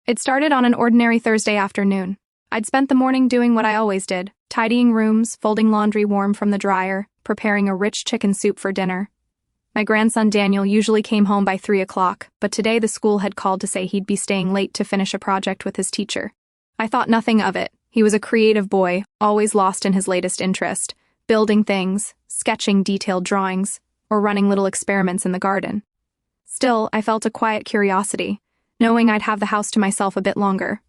It started on an ordinary Thursday afternoon. I'd spent the morning doing what I always did, tidying rooms, folding laundry warm from the dryer, preparing a rich chicken soup for dinner. My grandson Daniel usually came home by 3 o'clock, but today the school had called to say he'd be staying late to finish a project with his teacher. I thought nothing of it. He was a creative boy, always lost in his latest interest, building things, sketching detailed drawings, or running little experiments in the garden. Still, I felt a quiet curiosity, knowing I'd have the house to myself a bit longer.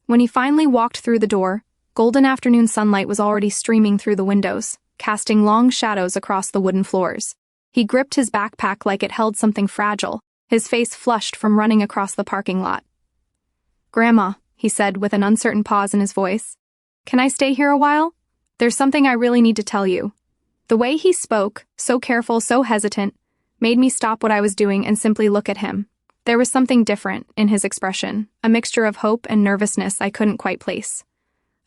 When he finally walked through the door, golden afternoon sunlight was already streaming through the windows, casting long shadows across the wooden floors. He gripped his backpack like it held something fragile, his face flushed from running across the parking lot. "Grandma," he said with an uncertain pause in his voice, "can I stay here a while? There's something I really need to tell you." The way he spoke, so careful, so hesitant, made me stop what I was doing and simply look at him. There was something different in his expression, a mixture of hope and nervousness I couldn't quite place.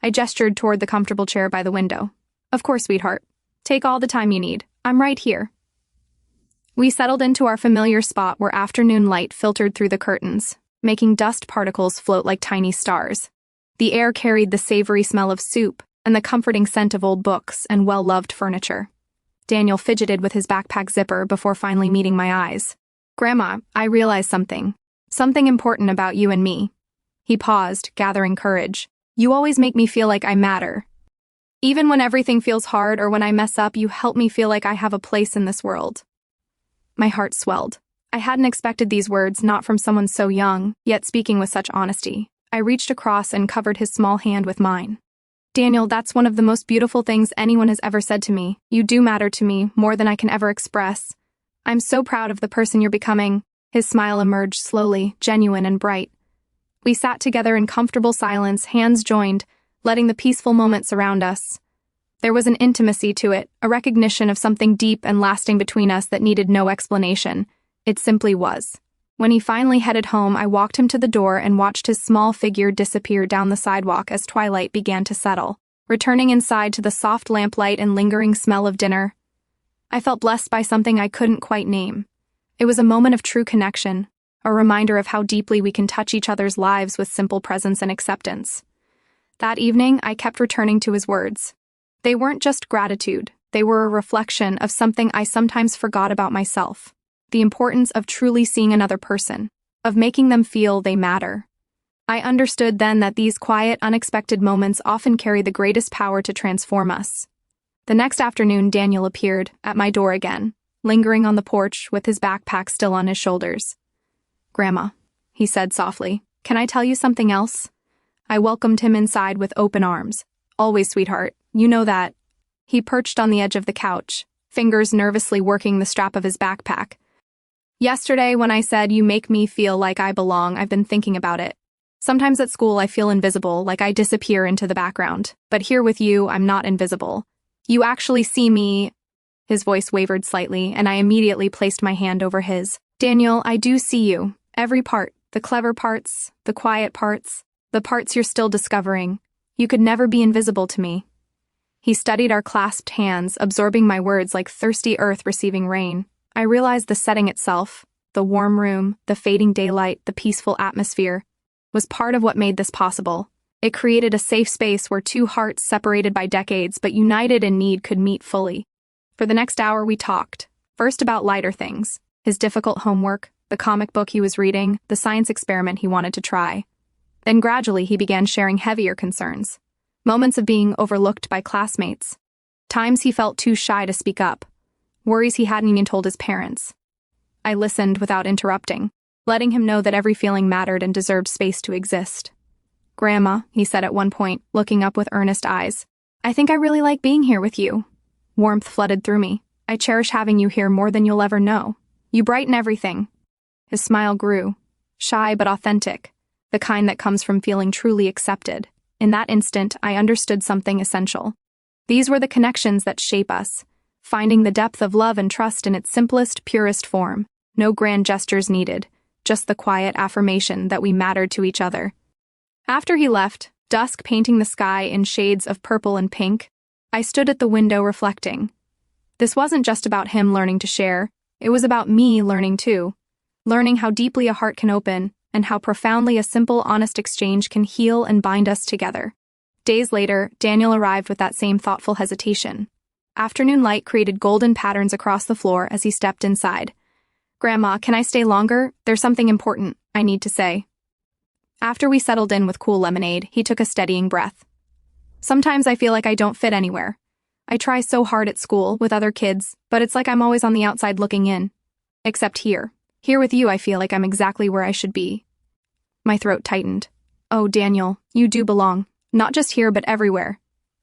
I gestured toward the comfortable chair by the window. "Of course, sweetheart. Take all the time you need. I'm right here." We settled into our familiar spot where afternoon light filtered through the curtains, making dust particles float like tiny stars. The air carried the savory smell of soup and the comforting scent of old books and well-loved furniture. Daniel fidgeted with his backpack zipper before finally meeting my eyes. "Grandma, I realized something. Something important about you and me." He paused, gathering courage. "You always make me feel like I matter. Even when everything feels hard or when I mess up, you help me feel like I have a place in this world." My heart swelled. I hadn't expected these words, not from someone so young, yet speaking with such honesty. I reached across and covered his small hand with mine. "Daniel, that's one of the most beautiful things anyone has ever said to me. You do matter to me, more than I can ever express. I'm so proud of the person you're becoming." His smile emerged slowly, genuine and bright. We sat together in comfortable silence, hands joined, letting the peaceful moment surround us. There was an intimacy to it, a recognition of something deep and lasting between us that needed no explanation. It simply was. When he finally headed home, I walked him to the door and watched his small figure disappear down the sidewalk as twilight began to settle, returning inside to the soft lamplight and lingering smell of dinner. I felt blessed by something I couldn't quite name. It was a moment of true connection, a reminder of how deeply we can touch each other's lives with simple presence and acceptance. That evening, I kept returning to his words. They weren't just gratitude, they were a reflection of something I sometimes forgot about myself: the importance of truly seeing another person, of making them feel they matter. I understood then that these quiet, unexpected moments often carry the greatest power to transform us. The next afternoon, Daniel appeared at my door again, lingering on the porch with his backpack still on his shoulders. "Grandma," he said softly, "can I tell you something else?" I welcomed him inside with open arms. "Always, sweetheart. You know that." He perched on the edge of the couch, fingers nervously working the strap of his backpack. "Yesterday, when I said you make me feel like I belong, I've been thinking about it. Sometimes at school I feel invisible, like I disappear into the background. But here with you, I'm not invisible. You actually see me." His voice wavered slightly, and I immediately placed my hand over his. "Daniel, I do see you. Every part. The clever parts, the quiet parts, the parts you're still discovering. You could never be invisible to me." He studied our clasped hands, absorbing my words like thirsty earth receiving rain. I realized the setting itself, the warm room, the fading daylight, the peaceful atmosphere, was part of what made this possible. It created a safe space where two hearts separated by decades but united in need could meet fully. For the next hour we talked, first about lighter things: his difficult homework, the comic book he was reading, the science experiment he wanted to try. Then gradually he began sharing heavier concerns. Moments of being overlooked by classmates. Times he felt too shy to speak up. Worries he hadn't even told his parents. I listened without interrupting, letting him know that every feeling mattered and deserved space to exist. "Grandma," he said at one point, looking up with earnest eyes, "I think I really like being here with you." Warmth flooded through me. "I cherish having you here more than you'll ever know. You brighten everything." His smile grew, shy but authentic, the kind that comes from feeling truly accepted. In that instant, I understood something essential. These were the connections that shape us, finding the depth of love and trust in its simplest, purest form. No grand gestures needed, just the quiet affirmation that we mattered to each other. After he left, dusk painting the sky in shades of purple and pink, I stood at the window reflecting. This wasn't just about him learning to share, it was about me learning too. Learning how deeply a heart can open, and how profoundly a simple, honest exchange can heal and bind us together. Days later, Daniel arrived with that same thoughtful hesitation. Afternoon light created golden patterns across the floor as he stepped inside. "Grandma, can I stay longer? There's something important I need to say." After we settled in with cool lemonade, he took a steadying breath. "Sometimes I feel like I don't fit anywhere. I try so hard at school, with other kids, but it's like I'm always on the outside looking in. Except here. Here with you, I feel like I'm exactly where I should be." My throat tightened. "Oh, Daniel, you do belong. Not just here, but everywhere.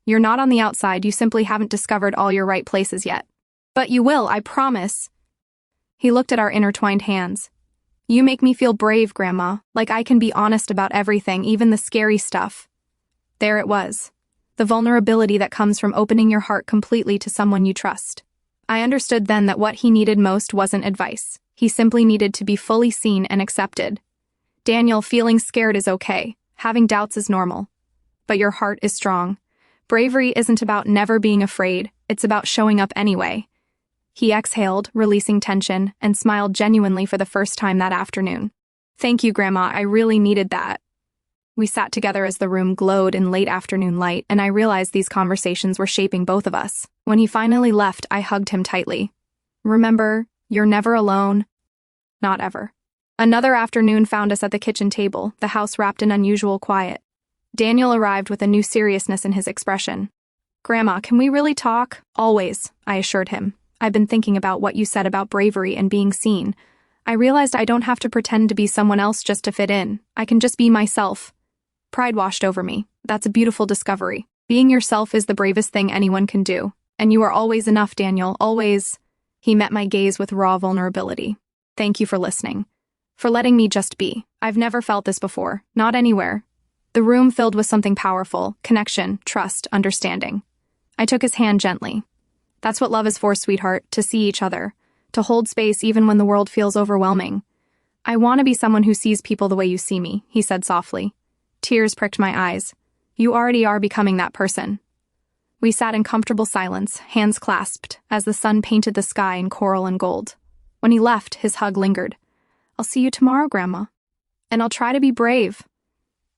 You're not on the outside, you simply haven't discovered all your right places yet. But you will, I promise." He looked at our intertwined hands. "You make me feel brave, Grandma, like I can be honest about everything, even the scary stuff." There it was. The vulnerability that comes from opening your heart completely to someone you trust. I understood then that what he needed most wasn't advice. He simply needed to be fully seen and accepted. "Daniel, feeling scared is okay. Having doubts is normal. But your heart is strong. Bravery isn't about never being afraid, it's about showing up anyway." He exhaled, releasing tension, and smiled genuinely for the first time that afternoon. "Thank you, Grandma, I really needed that." We sat together as the room glowed in late afternoon light, and I realized these conversations were shaping both of us. When he finally left, I hugged him tightly. "Remember, you're never alone." Not ever. Another afternoon found us at the kitchen table, the house wrapped in unusual quiet. Daniel arrived with a new seriousness in his expression. "Grandma, can we really talk?" "Always," I assured him. "I've been thinking about what you said about bravery and being seen. I realized I don't have to pretend to be someone else just to fit in. I can just be myself." Pride washed over me. That's a beautiful discovery. Being yourself is the bravest thing anyone can do. And you are always enough, Daniel, always. He met my gaze with raw vulnerability. "Thank you for listening. For letting me just be. I've never felt this before. Not anywhere." The room filled with something powerful: connection, trust, understanding. I took his hand gently. "That's what love is for, sweetheart, to see each other. To hold space even when the world feels overwhelming." "I want to be someone who sees people the way you see me," he said softly. Tears pricked my eyes. "You already are becoming that person." We sat in comfortable silence, hands clasped, as the sun painted the sky in coral and gold. When he left, his hug lingered. "I'll see you tomorrow, Grandma. And I'll try to be brave."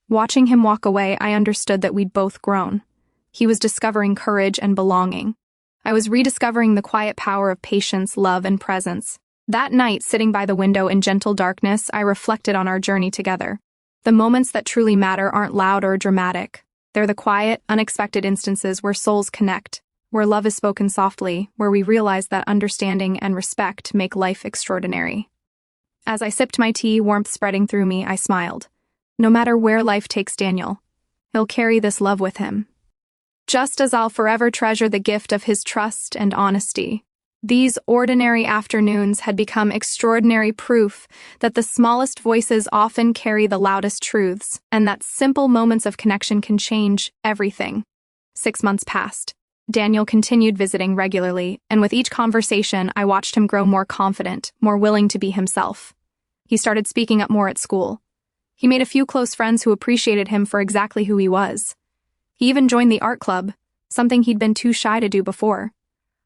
Watching him walk away, I understood that we'd both grown. He was discovering courage and belonging. I was rediscovering the quiet power of patience, love, and presence. That night, sitting by the window in gentle darkness, I reflected on our journey together. The moments that truly matter aren't loud or dramatic. They're the quiet, unexpected instances where souls connect, where love is spoken softly, where we realize that understanding and respect make life extraordinary. As I sipped my tea, warmth spreading through me, I smiled. No matter where life takes Daniel, he'll carry this love with him. Just as I'll forever treasure the gift of his trust and honesty. These ordinary afternoons had become extraordinary proof that the smallest voices often carry the loudest truths, and that simple moments of connection can change everything. 6 months passed. Daniel continued visiting regularly, and with each conversation, I watched him grow more confident, more willing to be himself. He started speaking up more at school. He made a few close friends who appreciated him for exactly who he was. He even joined the art club, something he'd been too shy to do before.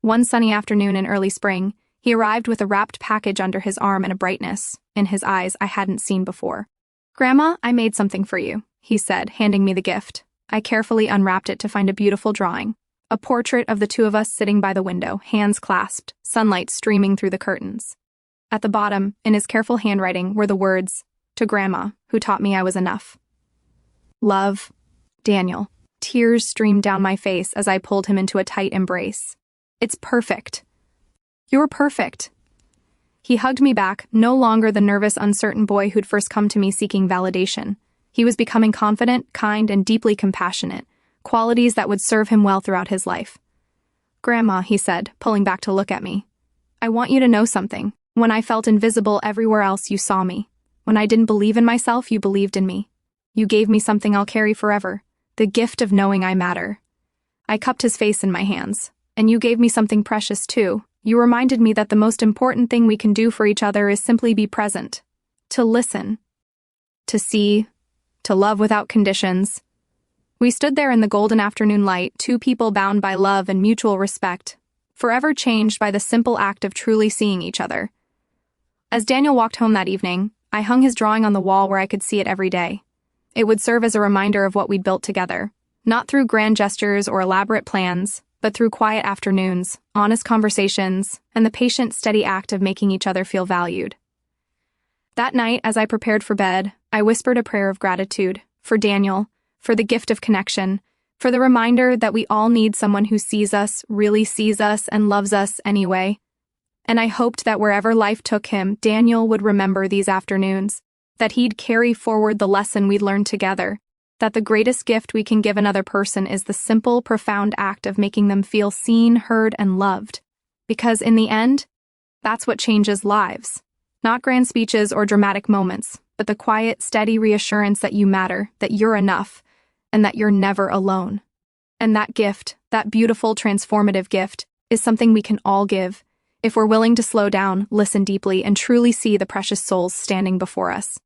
One sunny afternoon in early spring, he arrived with a wrapped package under his arm and a brightness in his eyes I hadn't seen before. "Grandma, I made something for you," he said, handing me the gift. I carefully unwrapped it to find a beautiful drawing. A portrait of the two of us sitting by the window, hands clasped, sunlight streaming through the curtains. At the bottom, in his careful handwriting, were the words, "To Grandma, who taught me I was enough." Love, Daniel. Tears streamed down my face as I pulled him into a tight embrace. "It's perfect. You're perfect." He hugged me back, no longer the nervous, uncertain boy who'd first come to me seeking validation. He was becoming confident, kind, and deeply compassionate, qualities that would serve him well throughout his life. "Grandma," he said, pulling back to look at me, "I want you to know something. When I felt invisible everywhere else, you saw me. When I didn't believe in myself, you believed in me. You gave me something I'll carry forever, the gift of knowing I matter." I cupped his face in my hands. "And you gave me something precious too. You reminded me that the most important thing we can do for each other is simply be present. To listen. To see. To love without conditions." We stood there in the golden afternoon light, two people bound by love and mutual respect, forever changed by the simple act of truly seeing each other. As Daniel walked home that evening, I hung his drawing on the wall where I could see it every day. It would serve as a reminder of what we'd built together, not through grand gestures or elaborate plans, but through quiet afternoons, honest conversations, and the patient, steady act of making each other feel valued. That night, as I prepared for bed, I whispered a prayer of gratitude for Daniel, for the gift of connection, for the reminder that we all need someone who sees us, really sees us, and loves us anyway. And I hoped that wherever life took him, Daniel would remember these afternoons, that he'd carry forward the lesson we'd learned together, that the greatest gift we can give another person is the simple, profound act of making them feel seen, heard, and loved. Because in the end, that's what changes lives. Not grand speeches or dramatic moments, but the quiet, steady reassurance that you matter, that you're enough, and that you're never alone. And that gift, that beautiful, transformative gift, is something we can all give, if we're willing to slow down, listen deeply, and truly see the precious souls standing before us.